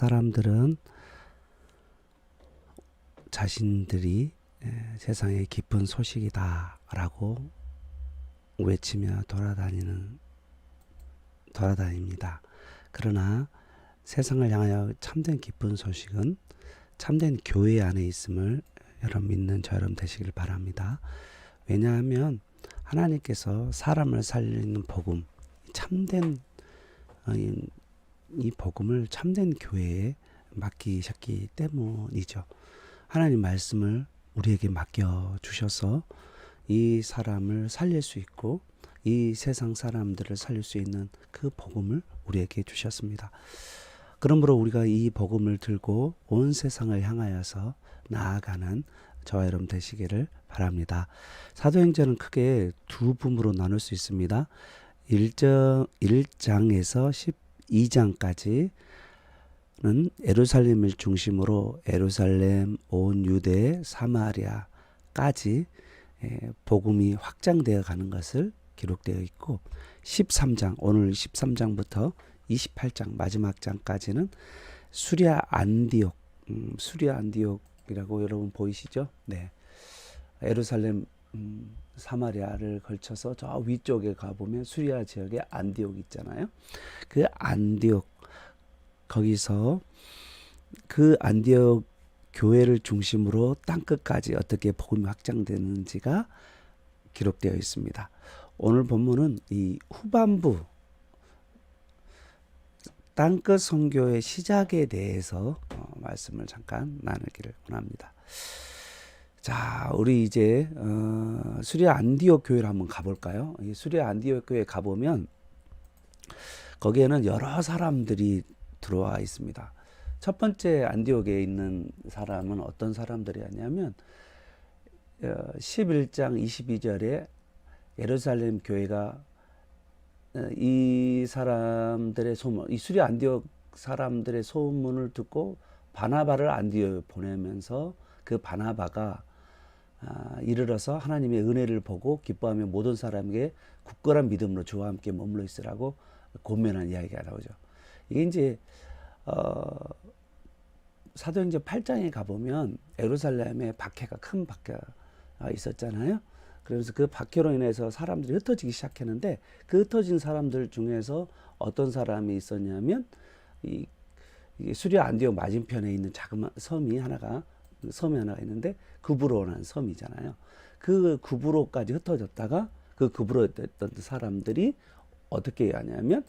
사람들은 자신들이 세상의 기쁜 소식이다 라고 외치며 돌아다닙니다. 그러나 세상을 향하여 참된 기쁜 소식은 참된 교회 안에 있음을 여러분 믿는 저여러분 되시길 바랍니다. 왜냐하면 하나님께서 사람을 살리는 복음, 참된 이 복음을 참된 교회에 맡기셨기 때문이죠. 하나님 말씀을 우리에게 맡겨 주셔서 이 사람을 살릴 수 있고 이 세상 사람들을 살릴 수 있는 그 복음을 우리에게 주셨습니다. 그러므로 우리가 이 복음을 들고 온 세상을 향하여서 나아가는 저와 여러분 되시기를 바랍니다. 사도행전은 크게 두 부분으로 나눌 수 있습니다. 1장에서 12장까지는 예루살렘을 중심으로 예루살렘, 온 유대, 사마리아까지 복음이 확장되어 가는 것을 기록되어 있고 13장, 오늘 13장부터 28장 마지막 장까지는 수리아 안디옥이라고 여러분 보이시죠? 네. 예루살렘, 사마리아를 걸쳐서 저 위쪽에 가보면 수리아 지역에 안디옥 있잖아요. 그 안디옥, 거기서 그 안디옥 교회를 중심으로 땅끝까지 어떻게 복음이 확장되는지가 기록되어 있습니다. 오늘 본문은 이 후반부 땅끝 선교의 시작에 대해서 말씀을 잠깐 나누기를 원합니다. 자, 우리 이제 수리아 안디옥 교회를 한번 가볼까요? 이 수리아 안디옥 교회 가보면 거기에는 여러 사람들이 들어와 있습니다. 첫 번째 안디옥에 있는 사람은 어떤 사람들이었냐면 11장 22절에 예루살렘 교회가 이 사람들의 소문, 이 수리아 안디옥 사람들의 소문을 듣고 바나바를 안디옥에 보내면서 그 바나바가 이르러서 하나님의 은혜를 보고 기뻐하며 모든 사람에게 굳건한 믿음으로 주와 함께 머물러 있으라고 권면한 이야기가 나오죠. 이게 이제 사도행전 8장에 가보면 예루살렘에 박해가 큰 박해가 있었잖아요. 그래서 그 박해로 인해서 사람들이 흩어지기 시작했는데 그 흩어진 사람들 중에서 어떤 사람이 있었냐면 이 수리아 안디옥 맞은편에 있는 작은 섬이 하나가 있는데 구브로라는 섬이잖아요. 그 구브로까지 흩어졌다가 그 구브로에 있던 사람들이 어떻게 하냐면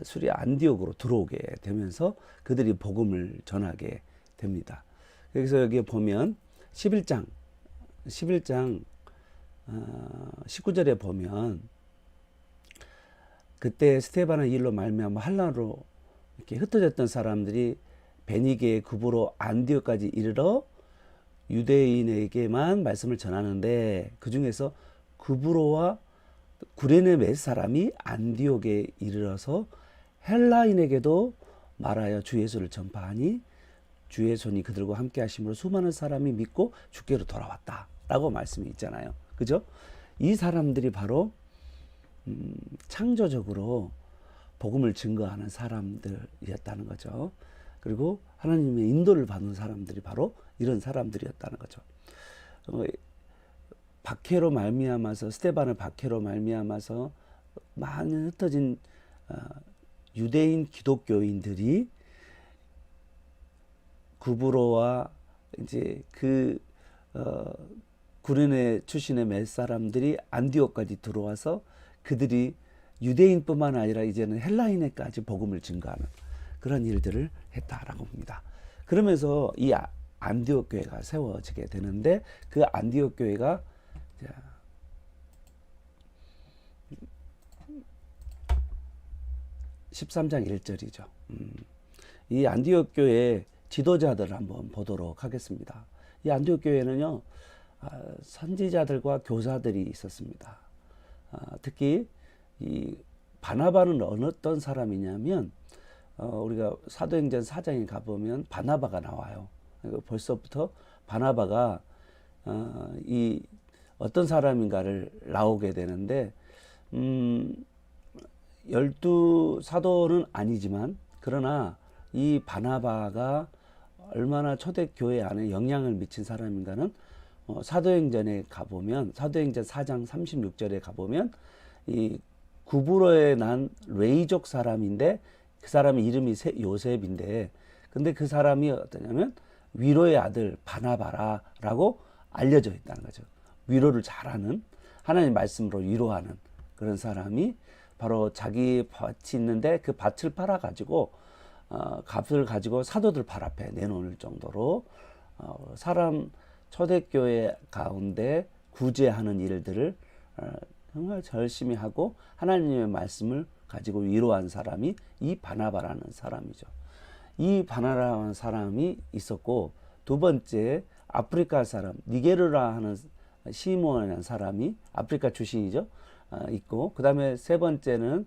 수리아 안디옥으로 들어오게 되면서 그들이 복음을 전하게 됩니다. 여기서 여기 보면 11장 19절에 보면 그때 스데반의 일로 말미암아 환난으로 이렇게 흩어졌던 사람들이 베니게, 구브로, 안디옥까지 이르러 유대인에게만 말씀을 전하는데 그 중에서 구브로와 구레네 몇 사람이 안디옥에 이르러서 헬라인에게도 말하여 주 예수를 전파하니 주의 손이 그들과 함께 하심으로 수많은 사람이 믿고 주께로 돌아왔다라고 말씀이 있잖아요. 그죠? 이 사람들이 바로 창조적으로 복음을 증거하는 사람들이었다는 거죠. 그리고 하나님의 인도를 받는 사람들이 바로 이런 사람들이었다는 거죠. 박해로 말미암아서 스데반의 박해로 말미암아서 많은 흩어진 유대인 기독교인들이 구브로와 이제 그 구레네 출신의 몇 사람들이 안디옥까지 들어와서 그들이 유대인뿐만 아니라 이제는 헬라인에까지 복음을 증거하는 그런 일들을 했다라고 봅니다. 그러면서 이 안디옥 교회가 세워지게 되는데 그 안디옥 교회가 13장 1절이죠. 이 안디옥 교회 지도자들을 한번 보도록 하겠습니다. 이 안디옥 교회는요, 선지자들과 교사들이 있었습니다. 특히 이 바나바는 어떤 사람이냐면 우리가 사도행전 4장에 가보면 바나바가 나와요. 벌써부터 바나바가 이 어떤 사람인가를 나오게 되는데 12 사도는 아니지만 그러나 이 바나바가 얼마나 초대교회 안에 영향을 미친 사람인가는 사도행전에 가보면, 사도행전 4장 36절에 가보면 이 구브로에 난 레이족 사람인데, 그 사람의 이름이 요셉인데, 근데 그 사람이 어떠냐면 위로의 아들 바나바라라고 알려져 있다는 거죠. 위로를 잘하는, 하나님 말씀으로 위로하는 그런 사람이 바로 자기 밭이 있는데 그 밭을 팔아가지고 값을 가지고 사도들 발 앞에 내놓을 정도로 사람 초대교회 가운데 구제하는 일들을 정말 열심히 하고 하나님의 말씀을 가지고 위로한 사람이 이 바나바라는 사람이죠. 이 바나바라는 사람이 있었고, 두 번째 아프리카 사람 니게르라 하는 시몬이라는 사람이 아프리카 출신이죠. 있고, 그 다음에 세 번째는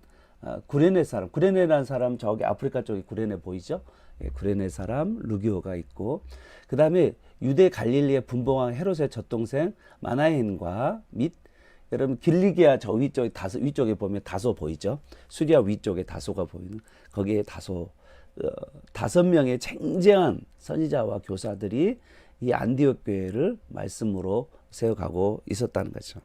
구레네 사람, 구레네라는 사람 저기 아프리카 쪽에 구레네 보이죠? 예, 구레네 사람 루기오가 있고, 그 다음에 유대 갈릴리의 분봉왕 헤롯의 젖동생 마나엔과 및 여러분 길리기아 저 위쪽에 위쪽에 보면 다소 보이죠? 수리아 위쪽에 다소가 보이는 거기에 다소 5명의 쟁쟁한 선지자와 교사들이 이 안디옥 교회를 말씀으로 세워가고 있었다는 거죠.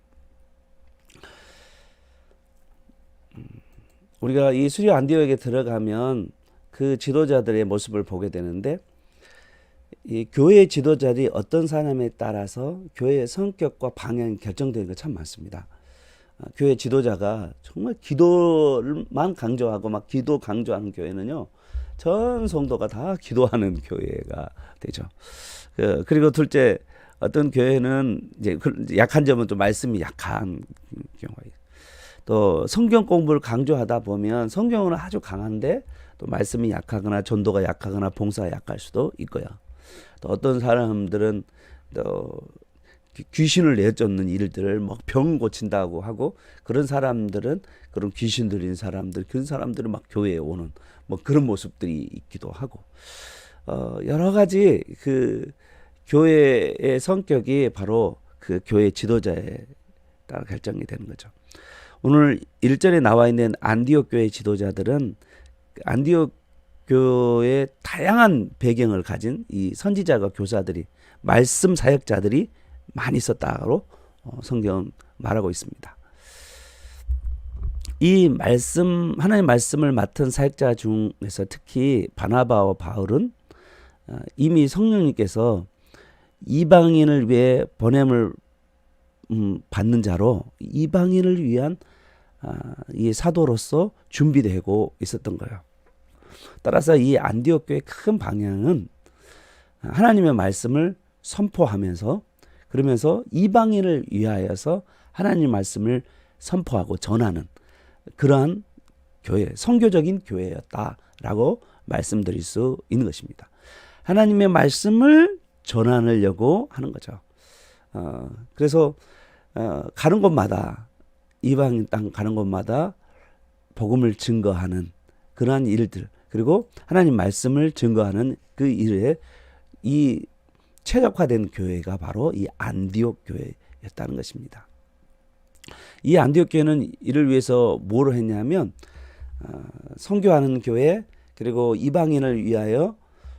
우리가 이 수리아 안디옥에 들어가면 그 지도자들의 모습을 보게 되는데, 이 교회 지도자들이 어떤 사람에 따라서 교회의 성격과 방향이 결정되는 것 참 많습니다. 교회 지도자가 정말 기도만 강조하고 막 기도 강조하는 교회는요, 전 성도가 다 기도하는 교회가 되죠. 그리고 둘째, 어떤 교회는 이제 약한 점은 좀 말씀이 약한 경우가 있어요. 또 성경 공부를 강조하다 보면 성경은 아주 강한데 또 말씀이 약하거나 전도가 약하거나 봉사가 약할 수도 있고요. 또 어떤 사람들은 또 귀신을 내쫓는 일들을 막 병 고친다고 하고, 그런 사람들은 그런 귀신 들린 사람들, 그런 사람들은 막 교회에 오는 뭐 그런 모습들이 있기도 하고, 여러 가지 그 교회의 성격이 바로 그 교회 지도자에 따라 결정이 되는 거죠. 오늘 1절에 나와 있는 안디옥 교회 지도자들은 안디옥 교회의 다양한 배경을 가진 이 선지자가 교사들이, 말씀 사역자들이 많이 있었다고 성경은 말하고 있습니다. 이 말씀, 하나님의 말씀을 맡은 사역자 중에서 특히 바나바와 바울은 이미 성령님께서 이방인을 위해 보냄을 받는 자로 이방인을 위한 이 사도로서 준비되고 있었던 거예요. 따라서 이 안디옥 교회의 큰 방향은 하나님의 말씀을 선포하면서, 그러면서 이방인을 위하여서 하나님의 말씀을 선포하고 전하는 그러한 교회, 선교적인 교회였다라고 말씀드릴 수 있는 것입니다. 하나님의 말씀을 전하려고 하는 거죠. 그래서 가는 곳마다, 이방인 땅 가는 곳마다 복음을 증거하는 그러한 일들, 그리고 하나님 말씀을 증거하는 그 일에 이 최적화된 교회가 바로 이 안디옥 교회였다는 것입니다. 이 안디옥 교회는 이를 위해서 뭐를 했냐면 선교하는 교회, 그리고 이방인을 위하여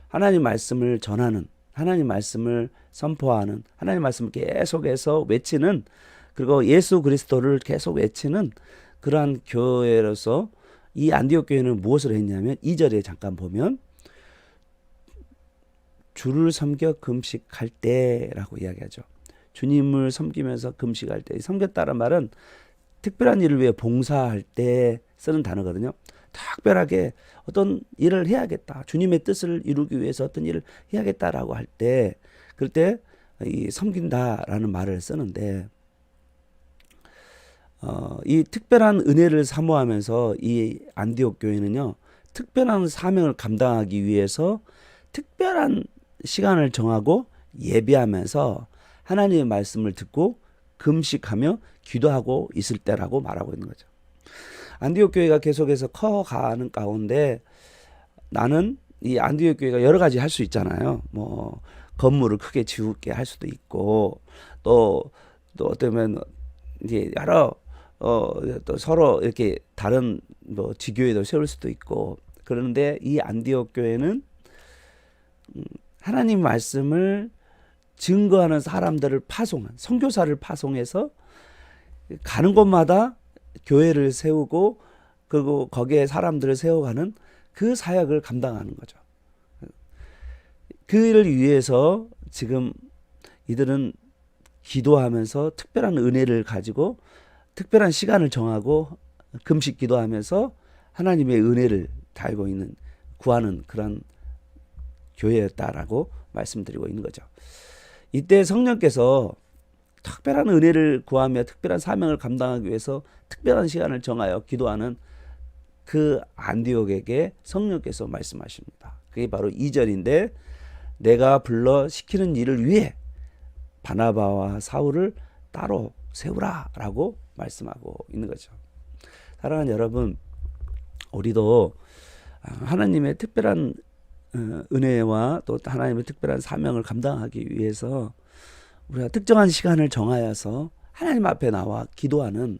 하나님 말씀을 전하는, 하나님 말씀을 선포하는, 하나님 말씀을 계속해서 외치는, 그리고 예수 그리스도를 계속 외치는 그러한 교회로서 이 안디옥 교회는 무엇을 했냐면 2절에 잠깐 보면 주를 섬겨 금식할 때라고 이야기하죠. 주님을 섬기면서 금식할 때, 섬겼다는 말은 특별한 일을 위해 봉사할 때 쓰는 단어거든요. 특별하게 어떤 일을 해야겠다, 주님의 뜻을 이루기 위해서 어떤 일을 해야겠다라고 할 때, 그럴 때 이 섬긴다라는 말을 쓰는데, 이 특별한 은혜를 사모하면서 이 안디옥 교회는요, 특별한 사명을 감당하기 위해서 특별한 시간을 정하고 예배하면서 하나님의 말씀을 듣고 금식하며 기도하고 있을 때라고 말하고 있는 거죠. 안디옥 교회가 계속해서 커가는 가운데 나는 이 안디옥 교회가 여러 가지 할 수 있잖아요. 뭐 건물을 크게 지울게 할 수도 있고, 또 어쩌면 이제 여러 또 서로 이렇게 다른 뭐 지교회도 세울 수도 있고, 그런데 이 안디옥 교회는 하나님 말씀을 증거하는 사람들을 파송한, 선교사를 파송해서 가는 곳마다 교회를 세우고 그리고 거기에 사람들을 세워가는 그 사역을 감당하는 거죠. 그 일을 위해서 지금 이들은 기도하면서 특별한 은혜를 가지고 특별한 시간을 정하고 금식 기도하면서 하나님의 은혜를 달고 있는, 구하는 그런 교회였다라고 말씀드리고 있는 거죠. 이때 성령께서 특별한 은혜를 구하며 특별한 사명을 감당하기 위해서 특별한 시간을 정하여 기도하는 그 안디옥에게 성령께서 말씀하십니다. 그게 바로 2절인데 내가 불러 시키는 일을 위해 바나바와 사울을 따로 세우라 라고 말씀하고 있는 거죠. 사랑하는 여러분, 우리도 하나님의 특별한 은혜와 또 하나님의 특별한 사명을 감당하기 위해서 우리가 특정한 시간을 정하여서 하나님 앞에 나와 기도하는,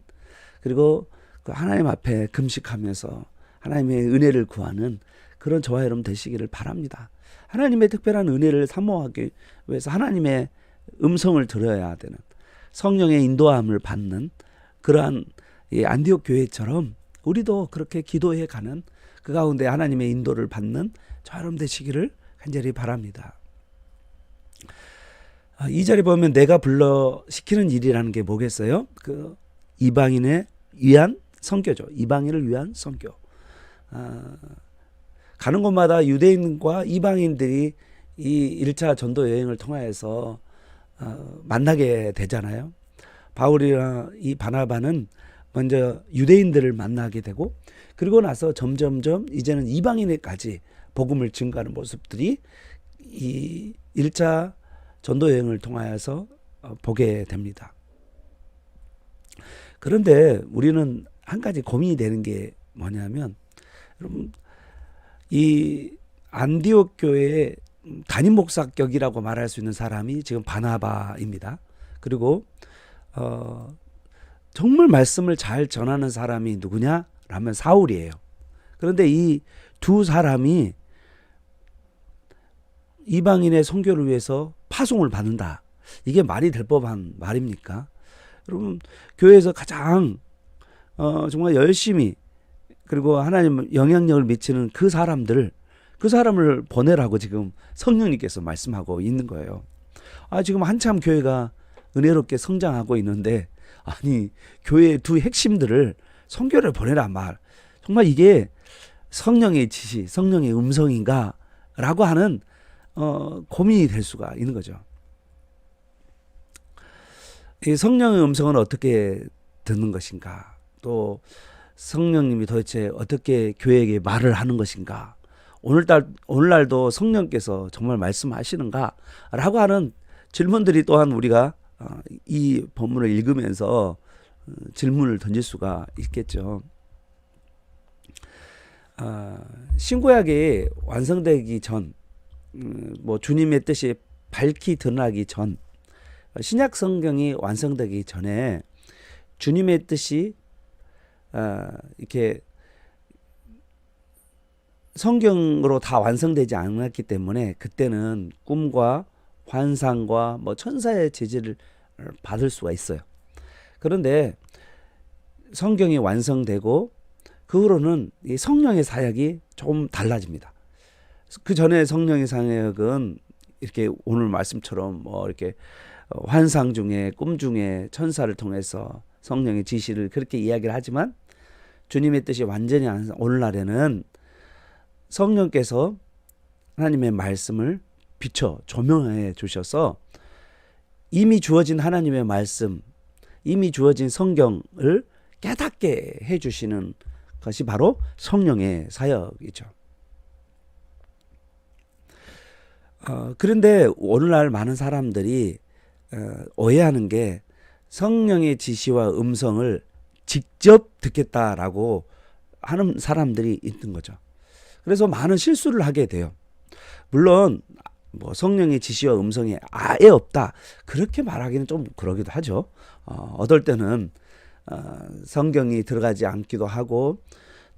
그리고 그 하나님 앞에 금식하면서 하나님의 은혜를 구하는 그런 저와 여러분 되시기를 바랍니다. 하나님의 특별한 은혜를 사모하기 위해서 하나님의 음성을 들어야 되는, 성령의 인도함을 받는 그러한 이 안디옥 교회처럼 우리도 그렇게 기도해 가는, 그 가운데 하나님의 인도를 받는 저와 여러분 되시기를 간절히 바랍니다. 2절에 보면 내가 불러 시키는 일이라는 게 뭐겠어요? 그 이방인을 위한 선교죠. 이방인을 위한 선교. 가는 곳마다 유대인과 이방인들이 이 1차 전도 여행을 통하여서 만나게 되잖아요. 바울이랑 이 바나바는 먼저 유대인들을 만나게 되고, 그리고 나서 점점점 이제는 이방인에까지 복음을 증가하는 모습들이 이 1차 전도 여행을 통하여서 보게 됩니다. 그런데 우리는 한 가지 고민이 되는 게 뭐냐면, 여러분, 이 안디옥 교회의 담임 목사격이라고 말할 수 있는 사람이 지금 바나바입니다. 그리고 정말 말씀을 잘 전하는 사람이 누구냐? 라면 사울이에요. 그런데 이 두 사람이 이방인의 선교를 위해서 파송을 받는다. 이게 말이 될 법한 말입니까? 여러분, 교회에서 가장 정말 열심히, 그리고 하나님 영향력을 미치는 그 사람을 보내라고 지금 성령님께서 말씀하고 있는 거예요. 지금 한참 교회가 은혜롭게 성장하고 있는데, 아니 교회의 두 핵심들을 선교를 보내라 말, 정말 이게 성령의 지시, 성령의 음성인가 라고 하는 고민이 될 수가 있는 거죠. 이 성령의 음성은 어떻게 듣는 것인가, 또 성령님이 도대체 어떻게 교회에게 말을 하는 것인가, 오늘날도 성령께서 정말 말씀하시는가 라고 하는 질문들이 또한 우리가 이 본문을 읽으면서 질문을 던질 수가 있겠죠. 신구약이 완성되기 전, 주님의 뜻이 밝히 드러나기 전, 신약 성경이 완성되기 전에 주님의 뜻이 이렇게 성경으로 다 완성되지 않았기 때문에 그때는 꿈과 환상과 천사의 제지를 받을 수가 있어요. 그런데 성경이 완성되고 그 후로는 이 성령의 사역이 좀 달라집니다. 그 전에 성령의 사역은 이렇게 오늘 말씀처럼 이렇게 환상 중에, 꿈 중에 천사를 통해서 성령의 지시를 그렇게 이야기를 하지만, 주님의 뜻이 완전히 오늘날에는 성령께서 하나님의 말씀을 비춰 조명해 주셔서 이미 주어진 하나님의 말씀, 이미 주어진 성경을 깨닫게 해 주시는 것이 바로 성령의 사역이죠. 그런데 오늘날 많은 사람들이 오해하는 게 성령의 지시와 음성을 직접 듣겠다라고 하는 사람들이 있는 거죠. 그래서 많은 실수를 하게 돼요. 물론 성령의 지시와 음성이 아예 없다, 그렇게 말하기는 좀 그러기도 하죠. 어떨 때는 성경이 들어가지 않기도 하고,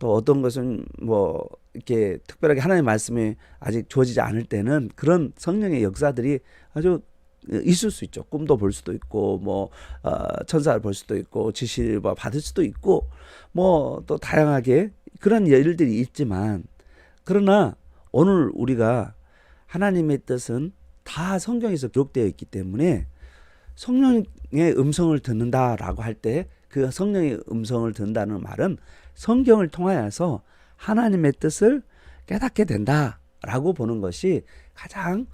또 어떤 것은 뭐 이렇게 특별하게 하나님의 말씀이 아직 주어지지 않을 때는 그런 성령의 역사들이 아주 있을 수 있죠. 꿈도 볼 수도 있고 뭐 천사를 볼 수도 있고 지시를 받을 수도 있고 뭐 또 다양하게 그런 일들이 있지만, 그러나 오늘 우리가 하나님의 뜻은 다 성경에서 기록되어 있기 때문에 성령의 음성을 듣는다라고 할 때 그 성령의 음성을 듣는다는 말은 성경을 통하여서 하나님의 뜻을 깨닫게 된다라고 보는 것이 가장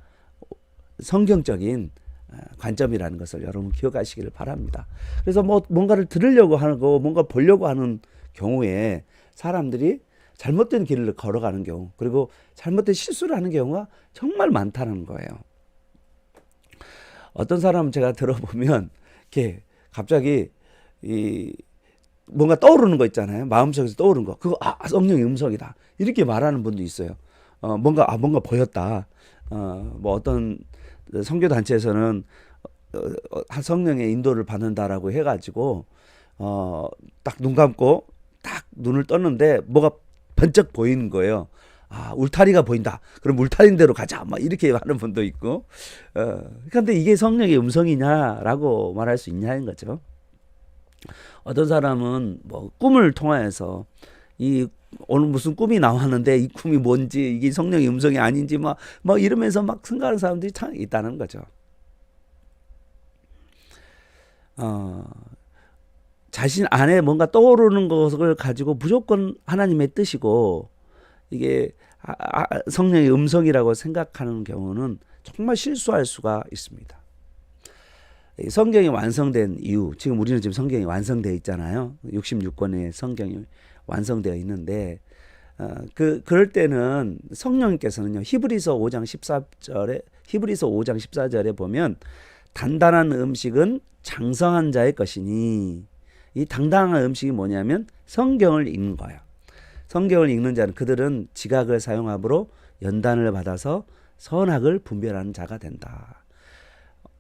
성경적인 관점이라는 것을 여러분 기억하시기를 바랍니다. 그래서 뭐 뭔가를 들으려고 하고 뭔가 보려고 하는 경우에 사람들이 잘못된 길을 걸어가는 경우, 그리고 잘못된 실수를 하는 경우가 정말 많다는 거예요. 어떤 사람은 제가 들어보면 이렇게 갑자기 뭔가 떠오르는 거 있잖아요. 마음속에서 떠오르는 거. 그거 성령의 음성이다. 이렇게 말하는 분도 있어요. 뭔가 보였다. 뭐 어떤 선교 단체에서는 성령의 인도를 받는다라고 해가지고 딱 눈 감고 딱 눈을 떴는데 뭐가 번쩍 보이는 거예요. 울타리가 보인다. 그럼 울타리인 대로 가자. 막 이렇게 하는 분도 있고. 그런데 이게 성령의 음성이냐라고 말할 수 있냐는 거죠. 어떤 사람은 뭐 꿈을 통하여서 오늘 무슨 꿈이 나왔는데 이 꿈이 뭔지, 이게 성령의 음성이 아닌지 막 이러면서 막 생각하는 사람들이 참 있다는 거죠. 자신 안에 뭔가 떠오르는 것을 가지고 무조건 하나님의 뜻이고 이게 성령의 음성이라고 생각하는 경우는 정말 실수할 수가 있습니다. 성경이 완성된 이유, 지금 우리는 지금 성경이 완성되어 있잖아요. 66권의 성경이 완성되어 있는데 그럴 때는 성령님께서는요, 히브리서 5장 14절에 보면 단단한 음식은 장성한 자의 것이니, 이 당당한 음식이 뭐냐면 성경을 읽는 거예요. 성경을 읽는 자는 그들은 지각을 사용함으로 연단을 받아서 선악을 분별하는 자가 된다.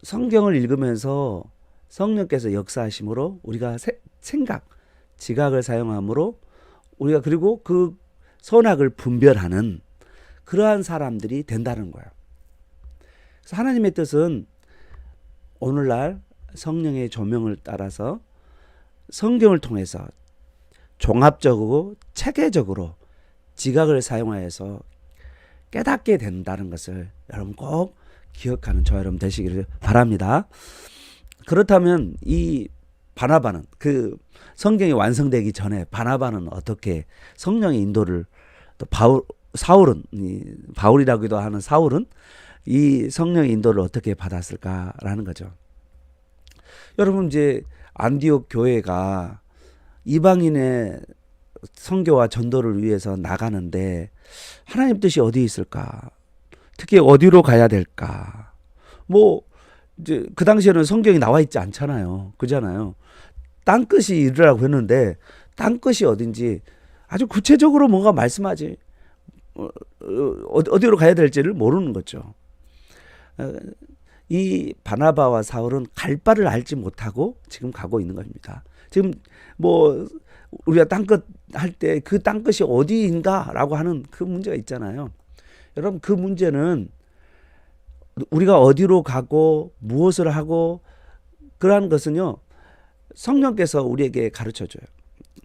성경을 읽으면서 성령께서 역사하심으로 우리가 지각을 사용함으로 우리가 그리고 그 선악을 분별하는 그러한 사람들이 된다는 거예요. 그래서 하나님의 뜻은 오늘날 성령의 조명을 따라서 성경을 통해서 종합적으로 체계적으로 지각을 사용하여서 깨닫게 된다는 것을 여러분 꼭 기억하는 저와 여러분 되시기를 바랍니다. 그렇다면 이 바나바는, 그 성경이 완성되기 전에 바나바는 어떻게 성령의 인도를, 또 바울이라고도 하는 사울은 이 성령의 인도를 어떻게 받았을까라는 거죠. 여러분, 이제 안디옥 교회가 이방인의 선교와 전도를 위해서 나가는데 하나님 뜻이 어디 있을까? 특히 어디로 가야 될까? 뭐 이제 그 당시에는 성경이 나와 있지 않잖아요. 그잖아요. 땅 끝이 이르라고 했는데 땅 끝이 어딘지 아주 구체적으로 뭔가 말씀하지 어디로 가야 될지를 모르는 거죠. 이 바나바와 사울은 갈 바를 알지 못하고 지금 가고 있는 겁니다. 지금 뭐 우리가 땅끝 할 때 그 땅끝이 어디인가라고 하는 그 문제가 있잖아요. 여러분, 그 문제는 우리가 어디로 가고 무엇을 하고 그러한 것은요, 성령께서 우리에게 가르쳐줘요.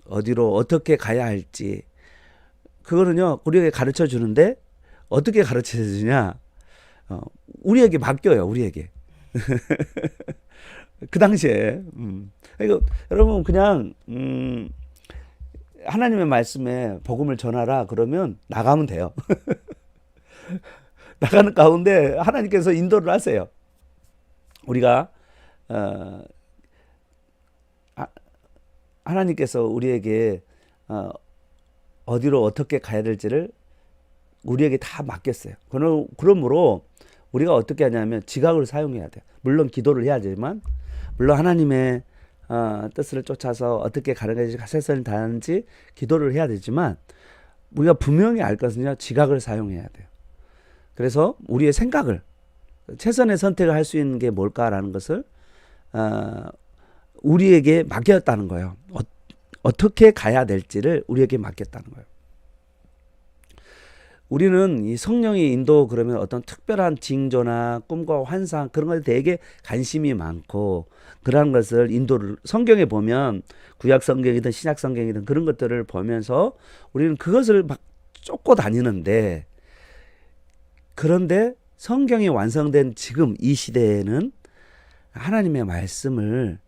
어디로 어떻게 가야 할지. 그거는요, 우리에게 가르쳐 주는데 어떻게 가르쳐 주냐? 우리에게 맡겨요. 우리에게. 그 당시에. 그러니까 여러분 그냥 하나님의 말씀에 복음을 전하라 그러면 나가면 돼요. 나가는 가운데 하나님께서 인도를 하세요. 우리가 하나님께서 우리에게 어디로 어떻게 가야 될지를 우리에게 다 맡겼어요. 그러므로 우리가 어떻게 하냐면 지각을 사용해야 돼요. 물론 기도를 해야 되지만, 물론 하나님의 뜻을 쫓아서 어떻게 가는 것이 최선을 다하는지 기도를 해야 되지만, 우리가 분명히 알 것은요, 지각을 사용해야 돼요. 그래서 우리의 생각을, 최선의 선택을 할 수 있는 게 뭘까라는 것을 우리에게 맡겼다는 거예요. 어떻게 가야 될지를 우리에게 맡겼다는 거예요. 우리는 이 성령의 인도 그러면 어떤 특별한 징조나 꿈과 환상 그런 것에 되게 관심이 많고 그러한 것을 인도를 성경에 보면 구약 성경이든 신약 성경이든 그런 것들을 보면서 우리는 그것을 막 쫓고 다니는데 그런데 성경이 완성된 지금 이 시대에는 하나님의 말씀을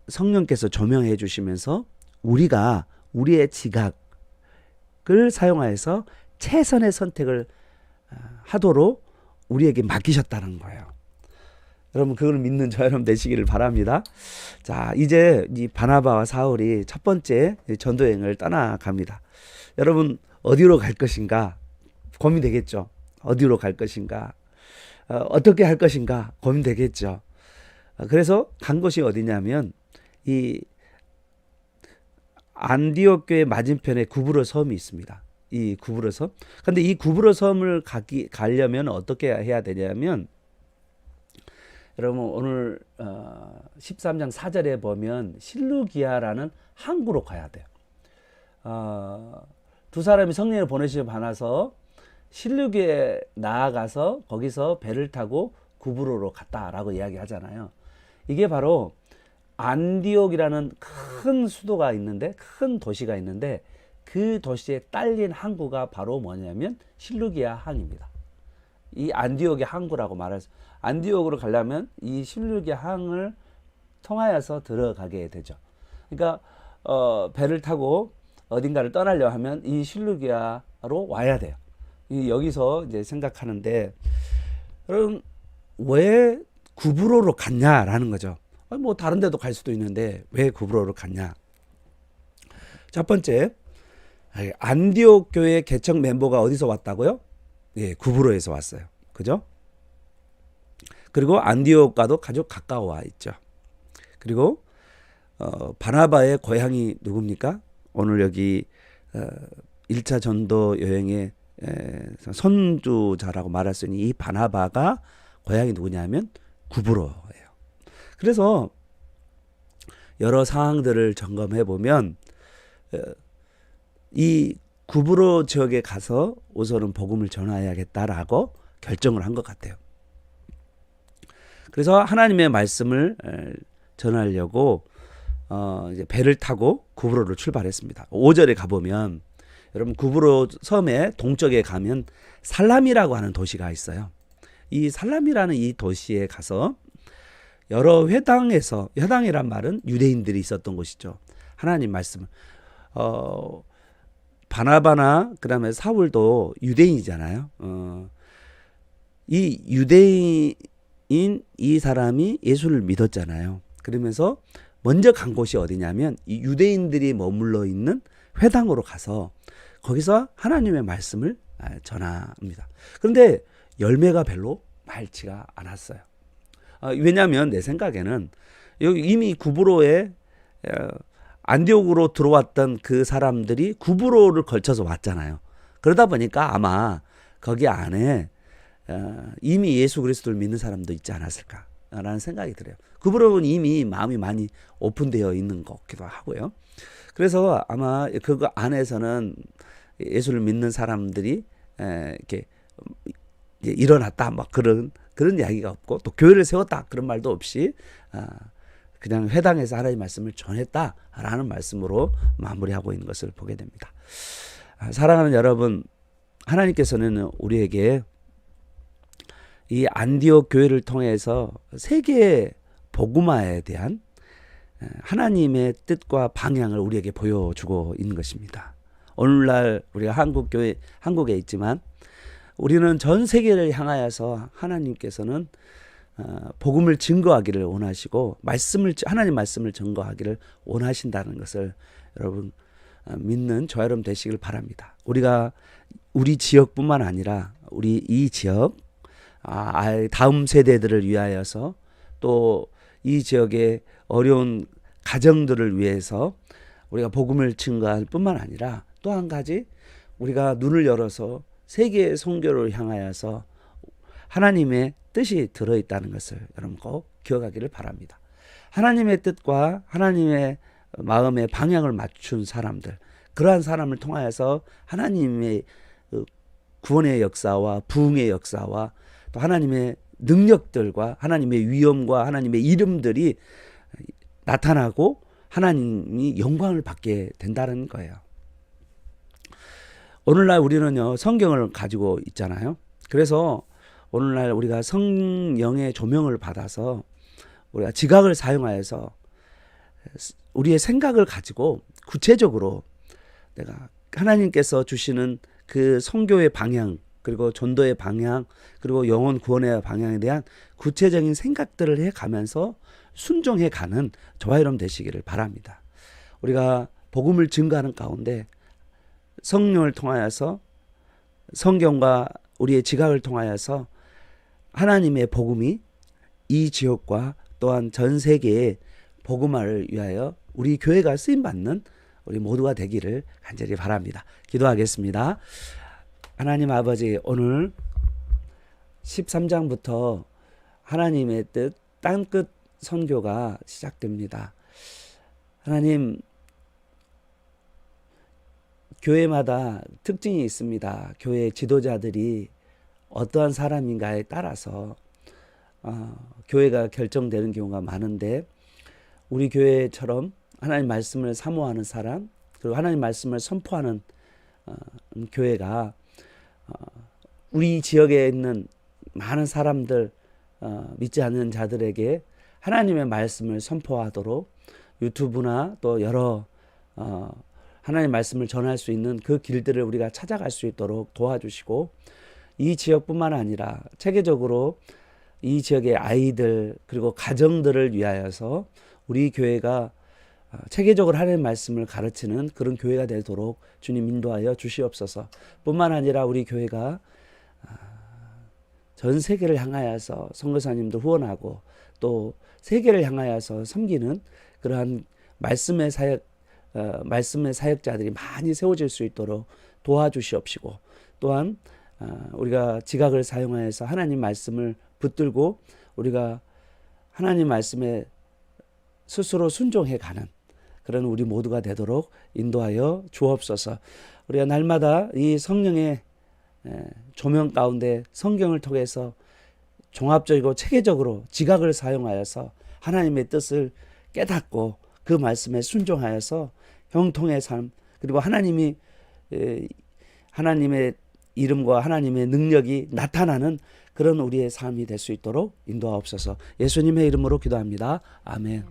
성령께서 조명해 주시면서 우리가 우리의 지각을 사용하여서 최선의 선택을 하도록 우리에게 맡기셨다는 거예요. 여러분 그걸 믿는 저 여러분 되시기를 바랍니다. 자, 이제 이 바나바와 사울이 첫 번째 전도여행을 떠나갑니다. 여러분 어디로 갈 것인가 고민되겠죠. 어디로 갈 것인가 어떻게 할 것인가 고민되겠죠. 그래서 간 곳이 어디냐면 이 안디옥 교회 맞은편에 구브로 섬이 있습니다. 이 구브로 섬. 근데 이 구브로 섬을 가려면 어떻게 해야 되냐면 여러분 오늘 13장 4절에 보면 실루기아라는 항구로 가야 돼요. 두 사람이 성령을 보내시며 받아서 실루기에 나아가서 거기서 배를 타고 구브로로 갔다라고 이야기하잖아요. 이게 바로 안디옥이라는 큰 수도가 있는데 큰 도시가 있는데 그 도시에 딸린 항구가 바로 뭐냐면 실루기아 항입니다. 이 안디옥의 항구라고 말해서 안디옥으로 가려면 이 실루기아 항을 통하여서 들어가게 되죠. 그러니까 배를 타고 어딘가를 떠나려 하면 이 실루기아로 와야 돼요. 여기서 이제 생각하는데 여러분 왜 구브로로 갔냐라는 거죠. 뭐 다른 데도 갈 수도 있는데 왜 구브로로 갔냐? 첫 번째 안디옥 교회 개척 멤버가 어디서 왔다고요? 예, 구브로에서 왔어요. 그죠? 그리고 안디옥과도 아주 가까워 와 있죠. 그리고 바나바의 고향이 누굽니까? 오늘 여기 1차 전도 여행의 선두자라고 말할 수 있는 이 바나바가 고향이 누구냐면 구브로예요. 그래서 여러 상황들을 점검해 보면 이 구브로 지역에 가서 우선은 복음을 전해야겠다라고 결정을 한 것 같아요. 그래서 하나님의 말씀을 전하려고 이제 배를 타고 구브로로 출발했습니다. 5절에 가보면 여러분 구브로 섬의 동쪽에 가면 살람이라고 하는 도시가 있어요. 이 살람이라는 이 도시에 가서 여러 회당에서 회당이란 말은 유대인들이 있었던 곳이죠. 하나님 말씀을 바나바나 그다음에 사울도 유대인이잖아요. 이 유대인 이 사람이 예수를 믿었잖아요. 그러면서 먼저 간 곳이 어디냐면 이 유대인들이 머물러 있는 회당으로 가서 거기서 하나님의 말씀을 전합니다. 그런데 열매가 별로 많지가 않았어요. 왜냐하면 내 생각에는 여기 이미 구브로에 안디옥으로 들어왔던 그 사람들이 구브로를 걸쳐서 왔잖아요. 그러다 보니까 아마 거기 안에 이미 예수 그리스도를 믿는 사람도 있지 않았을까라는 생각이 들어요. 구브로는 이미 마음이 많이 오픈되어 있는 것 같기도 하고요. 그래서 아마 그 안에서는 예수를 믿는 사람들이 이렇게 일어났다 막 그런 이야기가 없고 또 교회를 세웠다 그런 말도 없이 그냥 회당에서 하나님의 말씀을 전했다라는 말씀으로 마무리하고 있는 것을 보게 됩니다. 사랑하는 여러분, 하나님께서는 우리에게 이 안디옥 교회를 통해서 세계 복음화에 대한 하나님의 뜻과 방향을 우리에게 보여주고 있는 것입니다. 오늘날 우리가 한국에 있지만 우리는 전 세계를 향하여서 하나님께서는 복음을 증거하기를 원하시고 하나님 말씀을 증거하기를 원하신다는 것을 여러분 믿는 저 여러분 되시길 바랍니다. 우리가 우리 지역뿐만 아니라 우리 이 지역 다음 세대들을 위하여서 또 이 지역의 어려운 가정들을 위해서 우리가 복음을 증거할 뿐만 아니라 또 한 가지 우리가 눈을 열어서 세계의 선교를 향하여서 하나님의 뜻이 들어있다는 것을 여러분 꼭 기억하기를 바랍니다. 하나님의 뜻과 하나님의 마음의 방향을 맞춘 사람들, 그러한 사람을 통하여서 하나님의 구원의 역사와 부흥의 역사와 또 하나님의 능력들과 하나님의 위엄과 하나님의 이름들이 나타나고 하나님이 영광을 받게 된다는 거예요. 오늘날 우리는요, 성경을 가지고 있잖아요. 그래서 오늘날 우리가 성령의 조명을 받아서 우리가 지각을 사용하여서 우리의 생각을 가지고 구체적으로 내가 하나님께서 주시는 그 선교의 방향, 그리고 전도의 방향, 그리고 영혼 구원의 방향에 대한 구체적인 생각들을 해가면서 순종해가는 저와 여러분 되시기를 바랍니다. 우리가 복음을 증거하는 가운데 성령을 통하여서 성경과 우리의 지각을 통하여서 하나님의 복음이 이 지역과 또한 전 세계의 복음화를 위하여 우리 교회가 쓰임받는 우리 모두가 되기를 간절히 바랍니다. 기도하겠습니다. 하나님 아버지, 오늘 13장부터 하나님의 뜻 땅끝 선교가 시작됩니다. 하나님, 교회마다 특징이 있습니다. 교회 지도자들이 어떠한 사람인가에 따라서 교회가 결정되는 경우가 많은데, 우리 교회처럼 하나님 말씀을 사모하는 사람, 그리고 하나님 말씀을 선포하는 교회가 우리 지역에 있는 많은 사람들, 믿지 않는 자들에게 하나님의 말씀을 선포하도록 유튜브나 또 여러 하나님의 말씀을 전할 수 있는 그 길들을 우리가 찾아갈 수 있도록 도와주시고, 이 지역뿐만 아니라 체계적으로 이 지역의 아이들 그리고 가정들을 위하여서 우리 교회가 체계적으로 하나님의 말씀을 가르치는 그런 교회가 되도록 주님 인도하여 주시옵소서. 뿐만 아니라 우리 교회가 전 세계를 향하여서 선교사님들 후원하고 또 세계를 향하여서 섬기는 그러한 말씀의 사역자들이 많이 세워질 수 있도록 도와주시옵시고, 또한 우리가 지각을 사용하여서 하나님 말씀을 붙들고 우리가 하나님 말씀에 스스로 순종해가는 그런 우리 모두가 되도록 인도하여 주옵소서. 우리가 날마다 이 성령의 조명 가운데 성경을 통해서 종합적이고 체계적으로 지각을 사용하여서 하나님의 뜻을 깨닫고 그 말씀에 순종하여서 형통의 삶, 그리고 하나님의 이름과 하나님의 능력이 나타나는 그런 우리의 삶이 될 수 있도록 인도하옵소서. 예수님의 이름으로 기도합니다. 아멘.